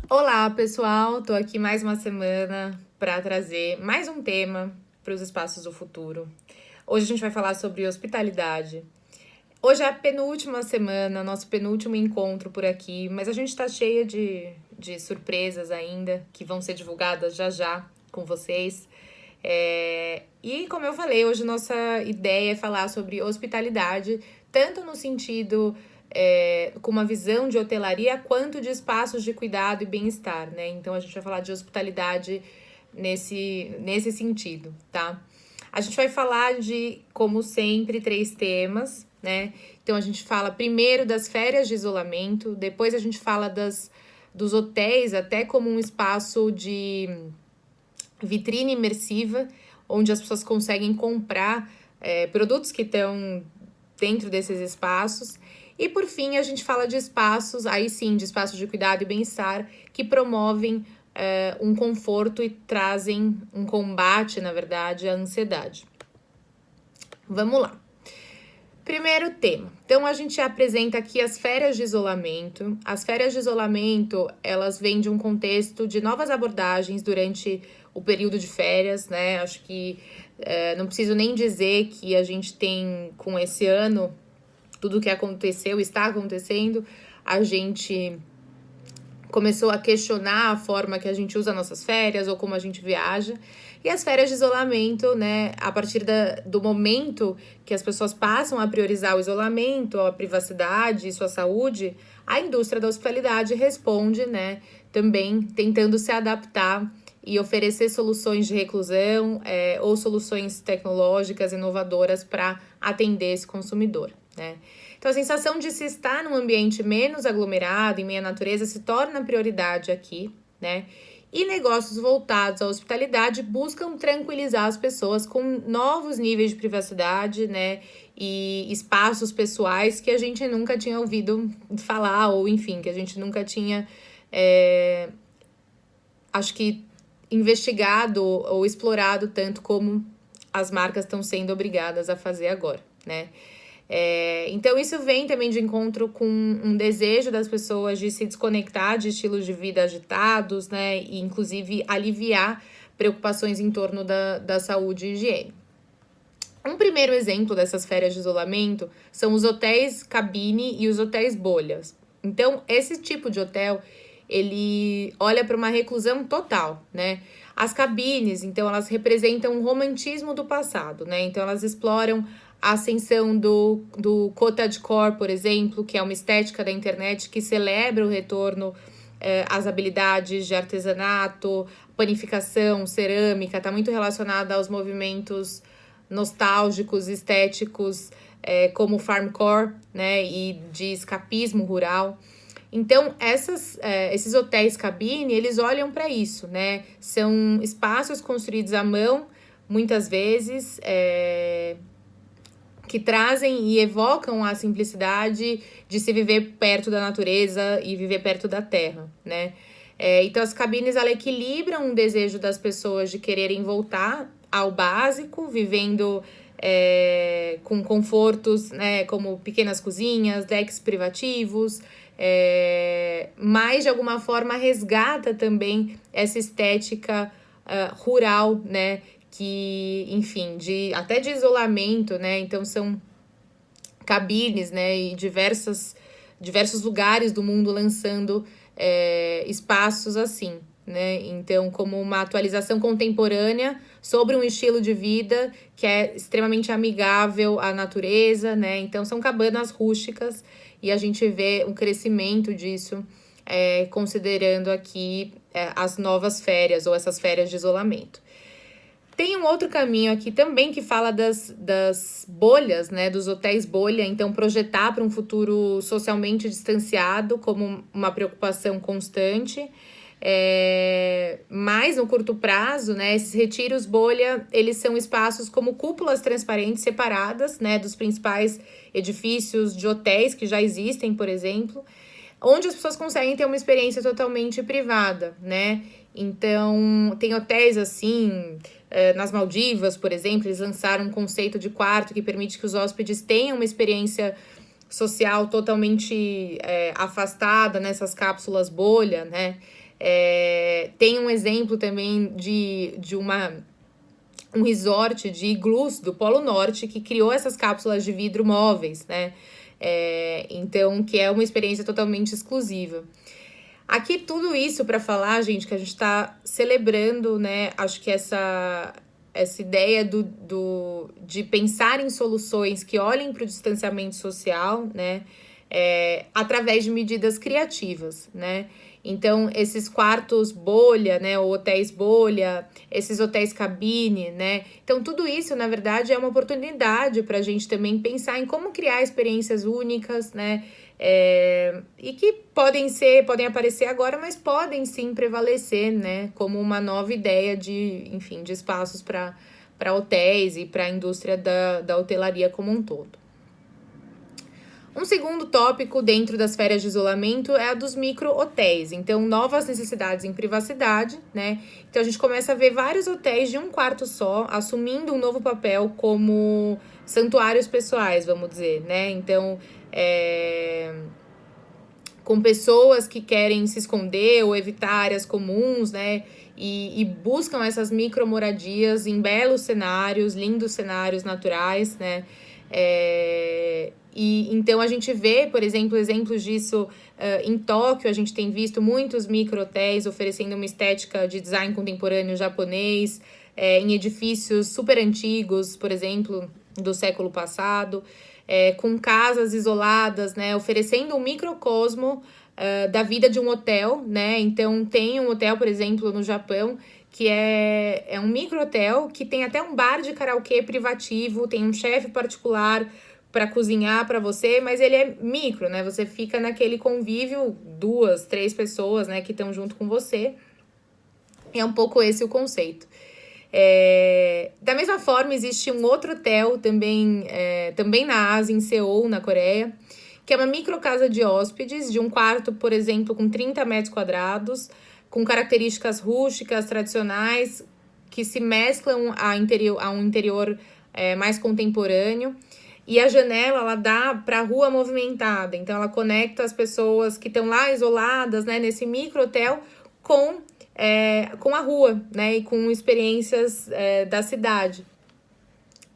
Olá, pessoal! Tô aqui mais uma semana para trazer mais um tema para os espaços do futuro. Hoje a gente vai falar sobre hospitalidade. Hoje é a penúltima semana, nosso penúltimo encontro por aqui, mas a gente tá cheia de surpresas ainda, que vão ser divulgadas já já com vocês. E como eu falei, hoje nossa ideia é falar sobre hospitalidade, tanto no sentido com uma visão de hotelaria, quanto de espaços de cuidado e bem-estar, né? Então a gente vai falar de hospitalidade nesse sentido, tá? A gente vai falar de, como sempre, 3 temas, né? Então a gente fala primeiro das férias de isolamento, depois a gente fala dos hotéis, até como um espaço de vitrine imersiva, onde as pessoas conseguem comprar produtos que estão dentro desses espaços. E por fim, a gente fala de espaços, aí sim, de espaços de cuidado e bem-estar, que promovem um conforto e trazem um combate, na verdade, à ansiedade. Vamos lá. Primeiro tema. Então, a gente apresenta aqui as férias de isolamento. As férias de isolamento, elas vêm de um contexto de novas abordagens durante o período de férias, né? Acho que não preciso nem dizer que a gente tem, com esse ano, tudo que aconteceu, está acontecendo, a gente começou a questionar a forma que a gente usa nossas férias ou como a gente viaja. E as férias de isolamento, né, a partir do momento que as pessoas passam a priorizar o isolamento, a privacidade e sua saúde, a indústria da hospitalidade responde, né, também tentando se adaptar e oferecer soluções de reclusão ou soluções tecnológicas inovadoras para atender esse consumidor, né? Então, a sensação de se estar num ambiente menos aglomerado, em meio à natureza, se torna prioridade aqui, né? E negócios voltados à hospitalidade buscam tranquilizar as pessoas com novos níveis de privacidade, né? E espaços pessoais que a gente nunca tinha ouvido falar, ou enfim, que a gente nunca tinha, acho que, investigado ou explorado tanto como as marcas estão sendo obrigadas a fazer agora, né? Então, isso vem também de encontro com um desejo das pessoas de se desconectar de estilos de vida agitados, né? E, inclusive, aliviar preocupações em torno da saúde e higiene. Um primeiro exemplo dessas férias de isolamento são os hotéis cabine e os hotéis bolhas. Então, esse tipo de hotel, ele olha para uma reclusão total, né? As cabines, então, elas representam o romantismo do passado, né? Então, elas exploram a ascensão do cottagecore, por exemplo, que é uma estética da internet que celebra o retorno às habilidades de artesanato, panificação, cerâmica, está muito relacionada aos movimentos nostálgicos, estéticos, como farmcore, né, e de escapismo rural. Então, esses hotéis cabine, eles olham para isso, né? São espaços construídos à mão, muitas vezes, que trazem e evocam a simplicidade de se viver perto da natureza e viver perto da terra, né? Então, as cabines, ela equilibram o desejo das pessoas de quererem voltar ao básico, vivendo com confortos, né, como pequenas cozinhas, decks privativos, mas de alguma forma resgata também essa estética rural, né, que, enfim, até de isolamento, né, então são cabines, né, e diversos lugares do mundo lançando espaços assim, né, então como uma atualização contemporânea sobre um estilo de vida que é extremamente amigável à natureza, né, então são cabanas rústicas e a gente vê um crescimento disso, considerando aqui as novas férias ou essas férias de isolamento. Tem um outro caminho aqui também que fala das bolhas, né, dos hotéis bolha, então projetar para um futuro socialmente distanciado como uma preocupação constante, mas no curto prazo, né, esses retiros bolha, eles são espaços como cúpulas transparentes separadas, né, dos principais edifícios de hotéis que já existem, por exemplo, onde as pessoas conseguem ter uma experiência totalmente privada, né? Então, tem hotéis assim, nas Maldivas, por exemplo, eles lançaram um conceito de quarto que permite que os hóspedes tenham uma experiência social totalmente afastada nessas cápsulas bolha, né? Tem um exemplo também de um resort de iglus do Polo Norte que criou essas cápsulas de vidro móveis, né? Então, que é uma experiência totalmente exclusiva. Aqui tudo isso para falar, gente, que a gente está celebrando, né? Acho que essa ideia de pensar em soluções que olhem para o distanciamento social, né? Através de medidas criativas, né? Então, esses quartos bolha, né? Ou hotéis bolha, esses hotéis cabine, né? Então, tudo isso, na verdade, é uma oportunidade para a gente também pensar em como criar experiências únicas, né? E que podem aparecer agora, mas podem sim prevalecer, né? Como uma nova ideia de espaços para hotéis e para a indústria da hotelaria como um todo. Um segundo tópico dentro das férias de isolamento é a dos micro-hotéis. Então, novas necessidades em privacidade, né? Então, a gente começa a ver vários hotéis de um quarto só, assumindo um novo papel como santuários pessoais, vamos dizer, né? Então, com pessoas que querem se esconder ou evitar áreas comuns, né? E buscam essas micro-moradias em belos cenários, lindos cenários naturais, né? E então a gente vê, por exemplo, exemplos disso em Tóquio. A gente tem visto muitos micro-hotéis oferecendo uma estética de design contemporâneo japonês, em edifícios super antigos, por exemplo, do século passado, com casas isoladas, né, oferecendo um microcosmo da vida de um hotel, né? Então tem um hotel, por exemplo, no Japão, que é um micro-hotel que tem até um bar de karaokê privativo, tem um chefe particular para cozinhar para você, mas ele é micro, né? Você fica naquele convívio, 2, 3 pessoas, né, que estão junto com você. É um pouco esse o conceito. Da mesma forma, existe um outro hotel também na Ásia, em Seul, na Coreia, que é uma micro casa de hóspedes, de um quarto, por exemplo, com 30 metros quadrados, com características rústicas, tradicionais, que se mesclam a um interior mais contemporâneo. E a janela, ela dá para a rua movimentada, então ela conecta as pessoas que estão lá isoladas, né, nesse micro-hotel com a rua, né, e com experiências da cidade.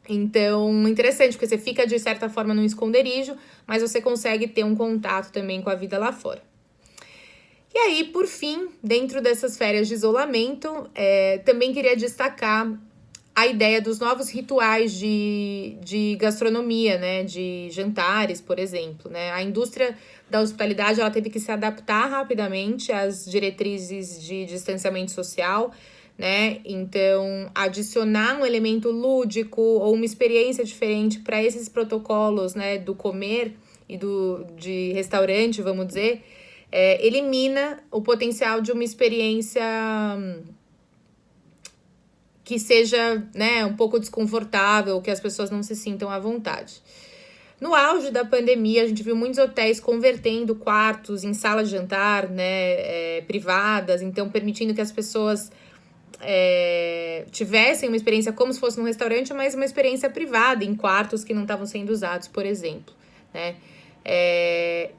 Então, interessante, porque você fica, de certa forma, num esconderijo, mas você consegue ter um contato também com a vida lá fora. E aí, por fim, dentro dessas férias de isolamento, também queria destacar a ideia dos novos rituais de gastronomia, né, de jantares, por exemplo, né? A indústria da hospitalidade, ela teve que se adaptar rapidamente às diretrizes de distanciamento social, né? Então, adicionar um elemento lúdico ou uma experiência diferente para esses protocolos, né, do comer e de restaurante, vamos dizer, elimina o potencial de uma experiência que seja, né, um pouco desconfortável, que as pessoas não se sintam à vontade. No auge da pandemia, a gente viu muitos hotéis convertendo quartos em salas de jantar, né, privadas, então permitindo que as pessoas tivessem uma experiência como se fosse num restaurante, mas uma experiência privada em quartos que não estavam sendo usados, por exemplo, né?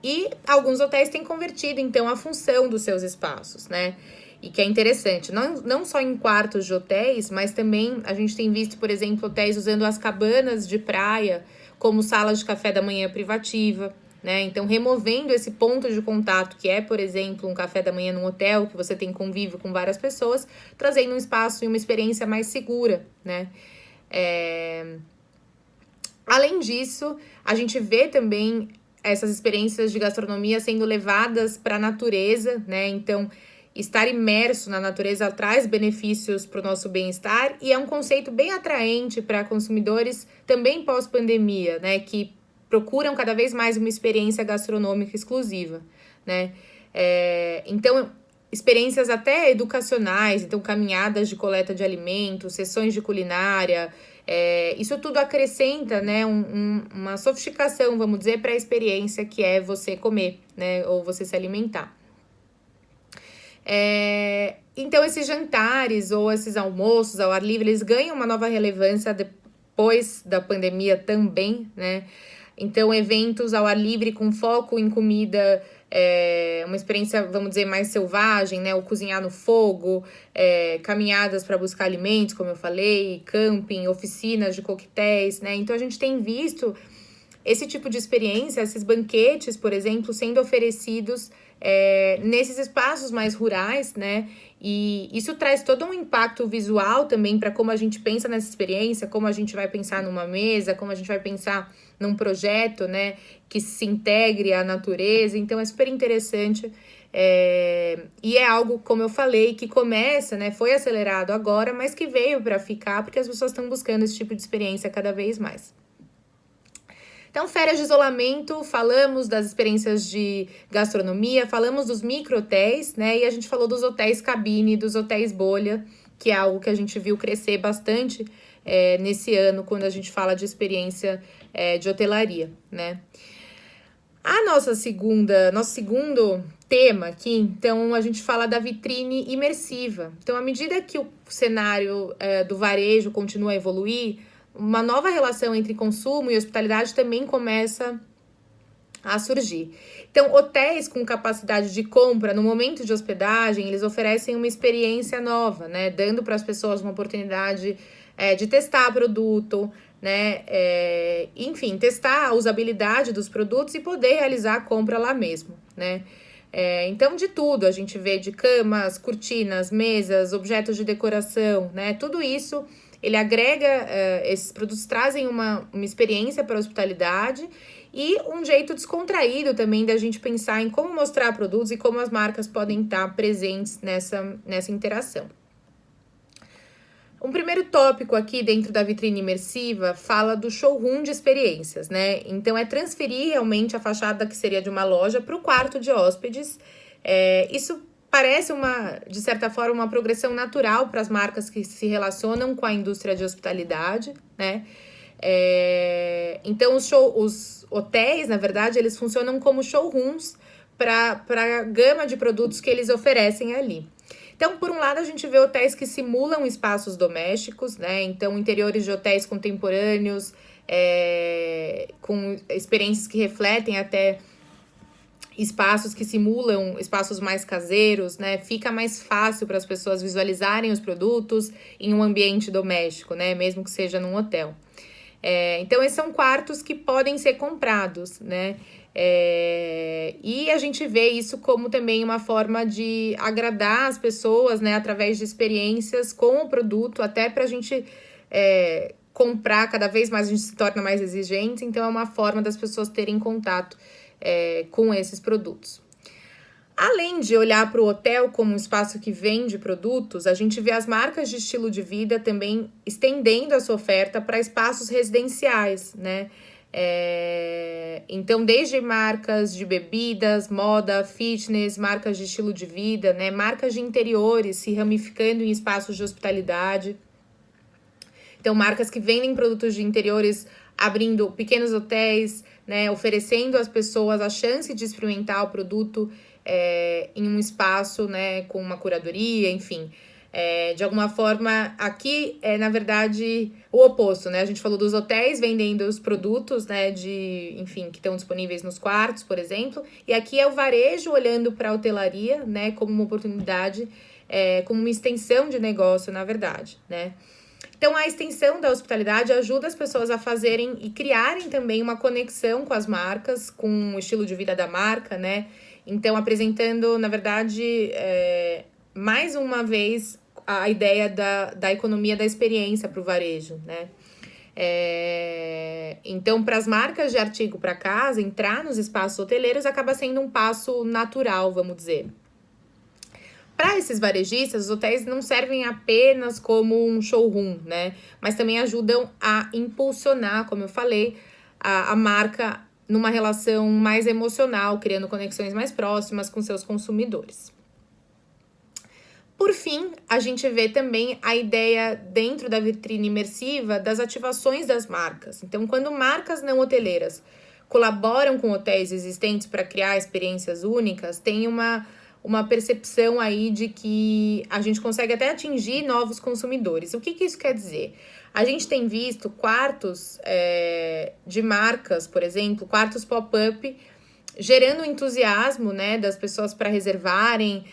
E alguns hotéis têm convertido, então, a função dos seus espaços, né? E que é interessante, não só em quartos de hotéis, mas também a gente tem visto, por exemplo, hotéis usando as cabanas de praia como salas de café da manhã privativa, né? Então, removendo esse ponto de contato, que é, por exemplo, um café da manhã num hotel, que você tem convívio com várias pessoas, trazendo um espaço e uma experiência mais segura, né? Além disso, a gente vê também essas experiências de gastronomia sendo levadas para a natureza, né? Então, estar imerso na natureza traz benefícios para o nosso bem-estar e é um conceito bem atraente para consumidores também pós-pandemia, né? Que procuram cada vez mais uma experiência gastronômica exclusiva, né? Então, experiências até educacionais, então caminhadas de coleta de alimentos, sessões de culinária, Isso tudo acrescenta, né, uma sofisticação, vamos dizer, para a experiência que é você comer, né, ou você se alimentar. Então, esses jantares ou esses almoços ao ar livre, eles ganham uma nova relevância depois da pandemia também, né? Então, eventos ao ar livre com foco em comida, uma experiência, vamos dizer, mais selvagem, né? O cozinhar no fogo, caminhadas para buscar alimentos, como eu falei, camping, oficinas de coquetéis, né? Então, a gente tem visto esse tipo de experiência, esses banquetes, por exemplo, sendo oferecidos nesses espaços mais rurais, né? E isso traz todo um impacto visual também para como a gente pensa nessa experiência, como a gente vai pensar numa mesa, como a gente vai pensar num projeto, né? Que se integre à natureza. Então, é super interessante. E é algo, como eu falei, que começa, né? Foi acelerado agora, mas que veio para ficar, porque as pessoas estão buscando esse tipo de experiência cada vez mais. Então, férias de isolamento, falamos das experiências de gastronomia, falamos dos micro-hotéis, né? E a gente falou dos hotéis cabine, dos hotéis bolha, que é algo que a gente viu crescer bastante nesse ano, quando a gente fala de experiência de hotelaria, né? Nosso segundo tema aqui, então, a gente fala da vitrine imersiva. Então, à medida que o cenário do varejo continua a evoluir, uma nova relação entre consumo e hospitalidade também começa a surgir. Então, hotéis com capacidade de compra no momento de hospedagem, eles oferecem uma experiência nova, né? Dando para as pessoas uma oportunidade de testar produto, né? Enfim, testar a usabilidade dos produtos e poder realizar a compra lá mesmo, né? Então, de tudo, a gente vê de camas, cortinas, mesas, objetos de decoração, né? Tudo isso, ele agrega, esses produtos trazem uma experiência para a hospitalidade e um jeito descontraído também da gente pensar em como mostrar produtos e como as marcas podem estar presentes nessa interação. Um primeiro tópico aqui dentro da vitrine imersiva fala do showroom de experiências, né? Então, é transferir realmente a fachada que seria de uma loja para o quarto de hóspedes. Isso parece, de certa forma, uma progressão natural para as marcas que se relacionam com a indústria de hospitalidade, né? Então, os hotéis, na verdade, eles funcionam como showrooms para a gama de produtos que eles oferecem ali. Então, por um lado, a gente vê hotéis que simulam espaços domésticos, né? Então, interiores de hotéis contemporâneos, com experiências que refletem até espaços que simulam espaços mais caseiros, né? Fica mais fácil para as pessoas visualizarem os produtos em um ambiente doméstico, né? Mesmo que seja num hotel. Então, esses são quartos que podem ser comprados, né? E a gente vê isso como também uma forma de agradar as pessoas, né? Através de experiências com o produto, até para a gente comprar cada vez mais, a gente se torna mais exigente. Então, é uma forma das pessoas terem contato com esses produtos. Além de olhar para o hotel como um espaço que vende produtos, a gente vê as marcas de estilo de vida também estendendo a sua oferta para espaços residenciais, né? Então, desde marcas de bebidas, moda, fitness, marcas de estilo de vida, né? Marcas de interiores se ramificando em espaços de hospitalidade. Então, marcas que vendem produtos de interiores, abrindo pequenos hotéis, né? Oferecendo às pessoas a chance de experimentar o produto em um espaço, né, com uma curadoria, enfim. De alguma forma, aqui na verdade, o oposto, né? A gente falou dos hotéis vendendo os produtos, né, enfim, que estão disponíveis nos quartos, por exemplo. E aqui é o varejo olhando para a hotelaria, né, como uma oportunidade, como uma extensão de negócio, na verdade, né? Então, a extensão da hospitalidade ajuda as pessoas a fazerem e criarem também uma conexão com as marcas, com o estilo de vida da marca, né? Então, apresentando, na verdade, mais uma vez, a ideia da economia da experiência para o varejo, né? Então, para as marcas de artigo para casa, entrar nos espaços hoteleiros acaba sendo um passo natural, vamos dizer. Para esses varejistas, os hotéis não servem apenas como um showroom, né? Mas também ajudam a impulsionar, como eu falei, a marca numa relação mais emocional, criando conexões mais próximas com seus consumidores. Por fim, a gente vê também a ideia dentro da vitrine imersiva das ativações das marcas. Então, quando marcas não hoteleiras colaboram com hotéis existentes para criar experiências únicas, tem uma percepção aí de que a gente consegue até atingir novos consumidores. O que isso quer dizer? A gente tem visto quartos de marcas, por exemplo, quartos pop-up, gerando entusiasmo, né, das pessoas para reservarem.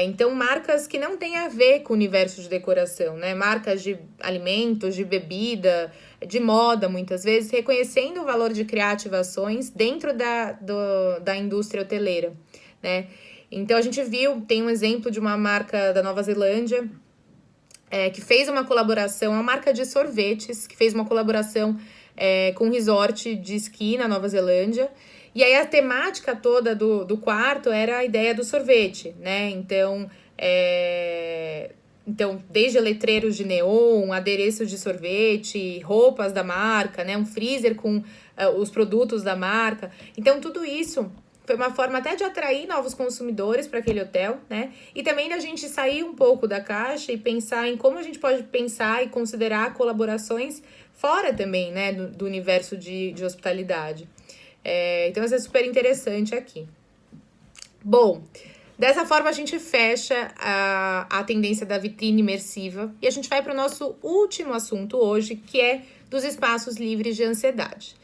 Então, marcas que não têm a ver com o universo de decoração, né? Marcas de alimentos, de bebida, de moda, muitas vezes, reconhecendo o valor de criar ativações dentro da indústria hoteleira, né? Então, a gente viu, tem um exemplo de uma marca da Nova Zelândia, que fez uma colaboração, uma marca de sorvetes, que fez uma colaboração com um resort de esqui na Nova Zelândia. E aí, a temática toda do quarto era a ideia do sorvete, né? Então, desde letreiros de neon, adereços de sorvete, roupas da marca, né? Um freezer com os produtos da marca. Então, tudo isso foi uma forma até de atrair novos consumidores para aquele hotel, né? E também da gente sair um pouco da caixa e pensar em como a gente pode pensar e considerar colaborações fora também, né? Do universo de hospitalidade. Então, isso é super interessante aqui. Bom, dessa forma a gente fecha a tendência da vitrine imersiva e a gente vai para o nosso último assunto hoje, que é dos espaços livres de ansiedade.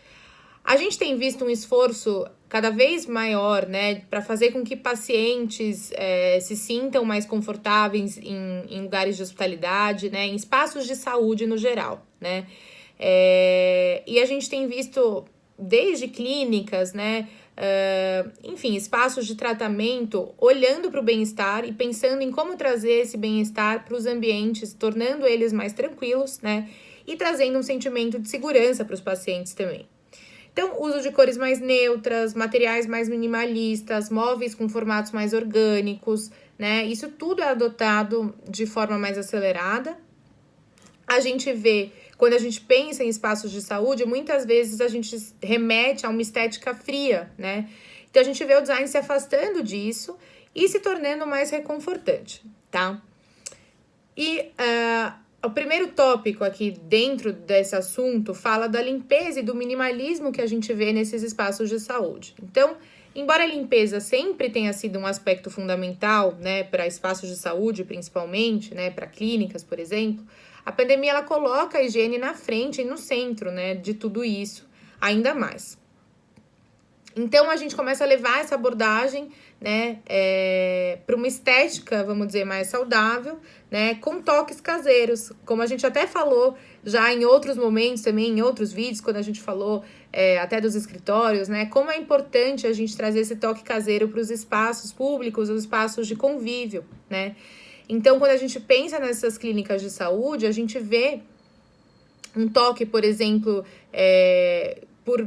A gente tem visto um esforço cada vez maior, né, para fazer com que pacientes se sintam mais confortáveis em lugares de hospitalidade, né, em espaços de saúde no geral, né. E a gente tem visto desde clínicas, né, enfim, espaços de tratamento, olhando para o bem-estar e pensando em como trazer esse bem-estar para os ambientes, tornando eles mais tranquilos, né, e trazendo um sentimento de segurança para os pacientes também. Então, uso de cores mais neutras, materiais mais minimalistas, móveis com formatos mais orgânicos, né? Isso tudo é adotado de forma mais acelerada. A gente vê, quando a gente pensa em espaços de saúde, muitas vezes a gente remete a uma estética fria, né? Então, a gente vê o design se afastando disso e se tornando mais reconfortante, tá? E o primeiro tópico aqui dentro desse assunto fala da limpeza e do minimalismo que a gente vê nesses espaços de saúde. Então, embora a limpeza sempre tenha sido um aspecto fundamental, né, para espaços de saúde principalmente, né, para clínicas, por exemplo, a pandemia ela coloca a higiene na frente e no centro, né, de tudo isso, ainda mais. Então, a gente começa a levar essa abordagem, né, para uma estética, vamos dizer, mais saudável, né, com toques caseiros, como a gente até falou já em outros momentos também, em outros vídeos, quando a gente falou até dos escritórios, né, como é importante a gente trazer esse toque caseiro para os espaços públicos, os espaços de convívio, né. Então, quando a gente pensa nessas clínicas de saúde, a gente vê um toque, por exemplo, por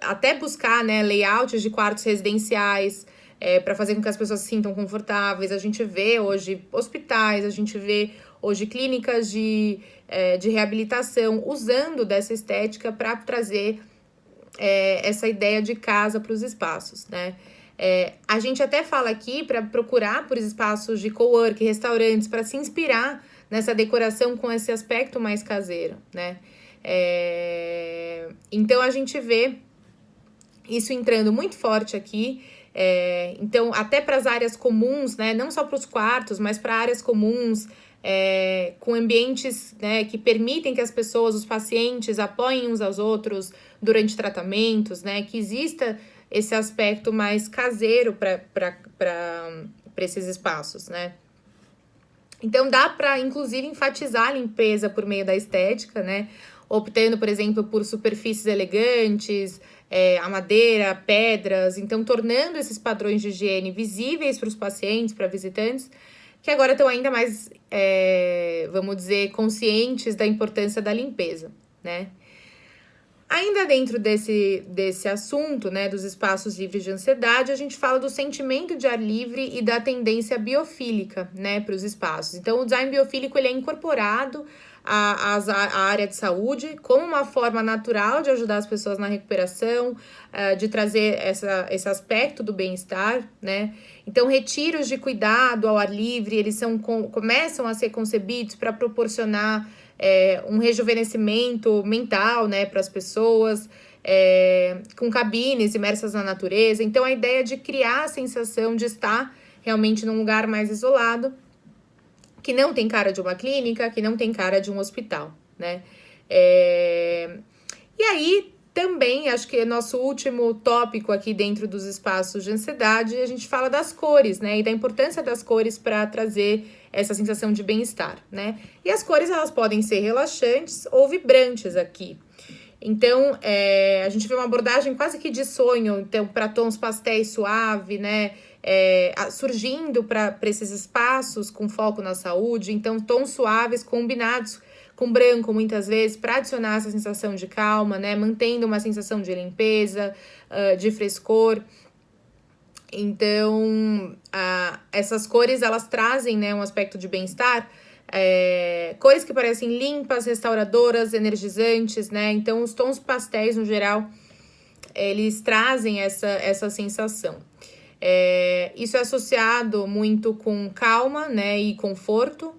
até buscar, né, layouts de quartos residenciais para fazer com que as pessoas se sintam confortáveis. A gente vê hoje hospitais, a gente vê hoje clínicas de reabilitação usando dessa estética para trazer essa ideia de casa para os espaços, né? A gente até fala aqui para procurar por espaços de cowork, restaurantes, para se inspirar nessa decoração com esse aspecto mais caseiro, né? Então, a gente vê isso entrando muito forte aqui. Então, até para as áreas comuns, né? Não só para os quartos, mas para áreas comuns, com ambientes, né, que permitem que as pessoas, os pacientes, apoiem uns aos outros durante tratamentos, né? Que exista esse aspecto mais caseiro para esses espaços, né? Então, dá para, inclusive, enfatizar a limpeza por meio da estética, né? Optando, por exemplo, por superfícies elegantes, a madeira, pedras, então tornando esses padrões de higiene visíveis para os pacientes, para visitantes, que agora estão ainda mais, vamos dizer, conscientes da importância da limpeza, né? Ainda dentro desse assunto, né, dos espaços livres de ansiedade, a gente fala do sentimento de ar livre e da tendência biofílica, né, para os espaços. Então, o design biofílico ele é incorporado a área de saúde como uma forma natural de ajudar as pessoas na recuperação, de trazer esse aspecto do bem-estar, né? Então, retiros de cuidado ao ar livre, eles começam a ser concebidos para proporcionar um rejuvenescimento mental, né, para as pessoas, com cabines imersas na natureza. Então, a ideia de criar a sensação de estar realmente num lugar mais isolado, que não tem cara de uma clínica, que não tem cara de um hospital, né? E aí, também, acho que é nosso último tópico aqui dentro dos espaços de ansiedade, a gente fala das cores, né? E da importância das cores para trazer essa sensação de bem-estar, né? E as cores, elas podem ser relaxantes ou vibrantes aqui. Então, a gente vê uma abordagem quase que de sonho, então, para tons pastéis suave, né? Surgindo para esses espaços com foco na saúde. Então, tons suaves combinados com branco, muitas vezes, para adicionar essa sensação de calma, né? Mantendo uma sensação de limpeza, de frescor. Então, essas cores, elas trazem, né, um aspecto de bem-estar. Cores que parecem limpas, restauradoras, energizantes, né? Então, os tons pastéis, no geral, eles trazem essa sensação. Isso é associado muito com calma, né, e conforto.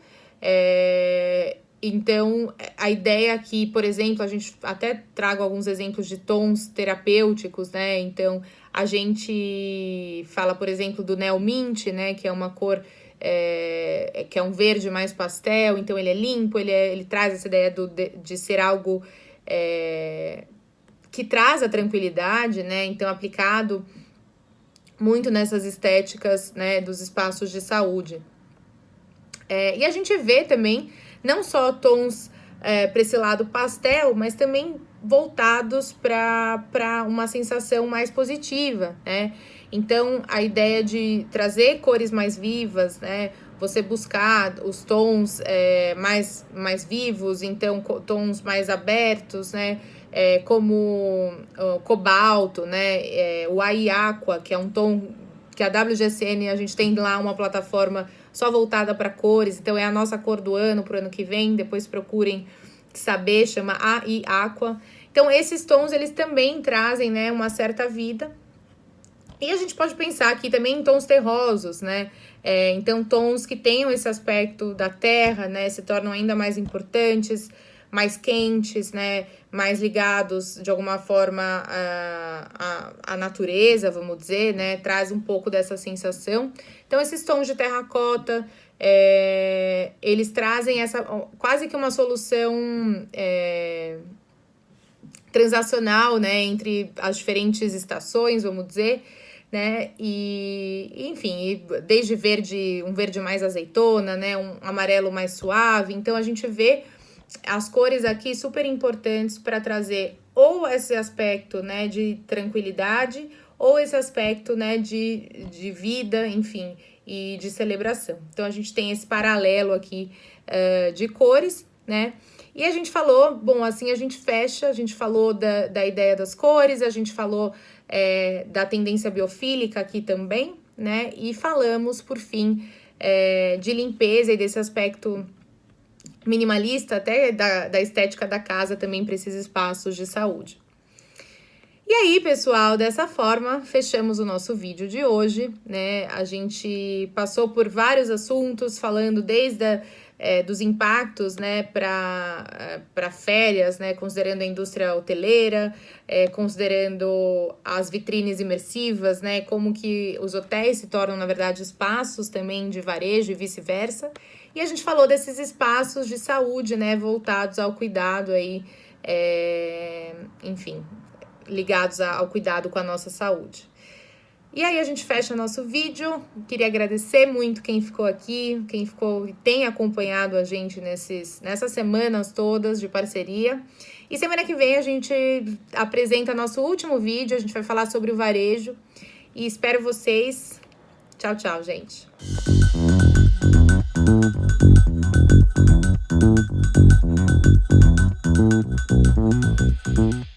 Então, a ideia aqui, por exemplo, a gente até trago alguns exemplos de tons terapêuticos, né? Então, a gente fala, por exemplo, do Neomint, né, que é uma cor que é um verde mais pastel. Então, ele é limpo, ele traz essa ideia de ser algo que traz a tranquilidade, né? Então, aplicado muito nessas estéticas, né, dos espaços de saúde. E a gente vê também não só tons para esse lado pastel, mas também voltados para uma sensação mais positiva, né? Então, a ideia de trazer cores mais vivas, né? Você buscar os tons mais vivos, então tons mais abertos, né? Como o cobalto, né? O AI Aqua, que é um tom que a WGSN, a gente tem lá uma plataforma só voltada para cores, então é a nossa cor do ano, pro ano que vem, depois procurem saber, chama AI Aqua. Então, esses tons, eles também trazem, né, uma certa vida. E a gente pode pensar aqui também em tons terrosos, né? Então, tons que tenham esse aspecto da terra, né, se tornam ainda mais importantes, mais quentes, né, mais ligados de alguma forma à natureza, vamos dizer, né, traz um pouco dessa sensação. Então, esses tons de terracota, eles trazem quase que uma solução transacional, né, entre as diferentes estações, vamos dizer, né, e enfim, desde um verde mais azeitona, né, um amarelo mais suave. Então, a gente vê as cores aqui super importantes para trazer ou esse aspecto, né, de tranquilidade, ou esse aspecto, né, de vida, enfim, e de celebração. Então, a gente tem esse paralelo aqui de cores, né? E a gente falou, bom, assim a gente fecha, a gente falou da ideia das cores, a gente falou da tendência biofílica aqui também, né? E falamos, por fim, de limpeza e desse aspecto minimalista, até da estética da casa também para esses espaços de saúde. E aí, pessoal, dessa forma, fechamos o nosso vídeo de hoje, né? A gente passou por vários assuntos, falando desde dos impactos, né, para férias, né, considerando a indústria hoteleira, considerando as vitrines imersivas, né, como que os hotéis se tornam, na verdade, espaços também de varejo e vice-versa. E a gente falou desses espaços de saúde, né, voltados ao cuidado aí, enfim, ligados ao cuidado com a nossa saúde. E aí a gente fecha nosso vídeo. Queria agradecer muito quem ficou aqui, quem ficou e tem acompanhado a gente nessas semanas todas de parceria. E semana que vem a gente apresenta nosso último vídeo, a gente vai falar sobre o varejo. E espero vocês. Tchau, tchau, gente.